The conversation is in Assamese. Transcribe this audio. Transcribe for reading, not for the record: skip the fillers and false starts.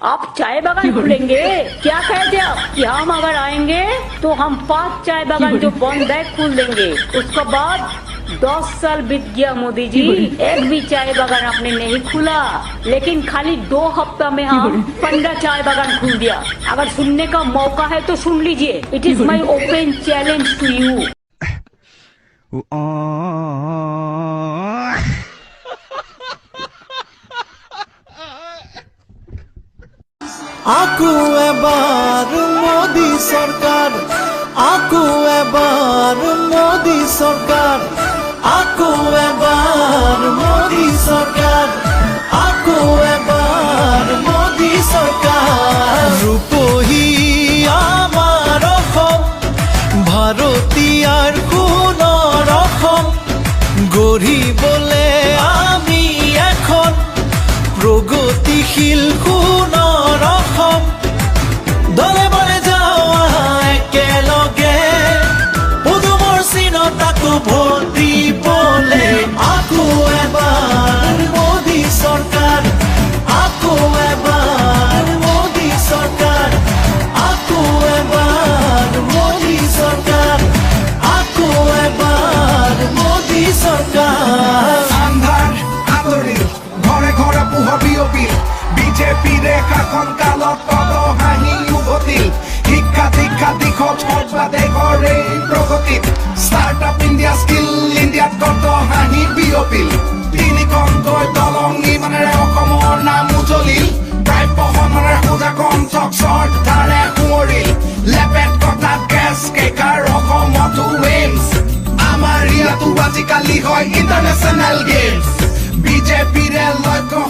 आप चाय बागान खुलेंगे? क्या कहते आप कि हम अगर आएंगे तो हम 5 चाय बागान जो बंद है खोल देंगे। उसके बाद 10 साल बीत गया मोदी जी, एक भी चाय बागान आपने नहीं खुला, लेकिन खाली 2 हफ्ता में हम 15 चाय बागान खुल दिया। अगर सुनने का मौका है तो सुन लीजिए। It is my open challenge to you. আকু এবার মোদি সরকার, আকু এবার মোদি সরকার, আকু এবার মোদি সরকার, আকু এবার মোদি সরকার। রূপহী আমার অসম, ভারতীয়ার সোণৰ অসম, গঢ়িবলে আমি এখন প্ৰগতিশীল সোণৰ অসম। দলে বলে যাও একেলগে, পদুমৰ চিনত আকৌ ভোট দিবলে। আকৌ এবাৰ মোদী চৰকাৰ, আকৌ এবাৰ মোদী চৰকাৰ, আকৌ এবাৰ মোদী চৰকাৰ, আকৌ এবাৰ মোদী চৰকাৰ। আন্ধাৰ আঁতৰি ঘৰে ঘৰে পোহৰ বিয়পিল, বিজেপি ৰেখাখন কালত পদ হাঁহি উভতিল। শিক্ষা দীক্ষা দিশত সৰ্বাদেশৰ এই প্ৰগতিত, ষ্টাৰ্টআপ ইণ্ডিয়া স্কিল ইণ্ডিয়াত কত হাঁহি বিয়পিল। তিনিখনকৈ দলং নিৰ্মাণেৰে অসমৰ নাম উজ্বলিল, প্ৰায় বহনৰে সোজা কণ্ঠক শ্ৰদ্ধাৰে সোঁৱৰিল। লেপেট কটাত গেছ কেকাৰ অসমতো এইমছ, আমাৰ ইয়াতো আজিকালি হয় ইণ্টাৰনেশ্যনেল গেমছ। বিজেপিৰে লক্ষ্য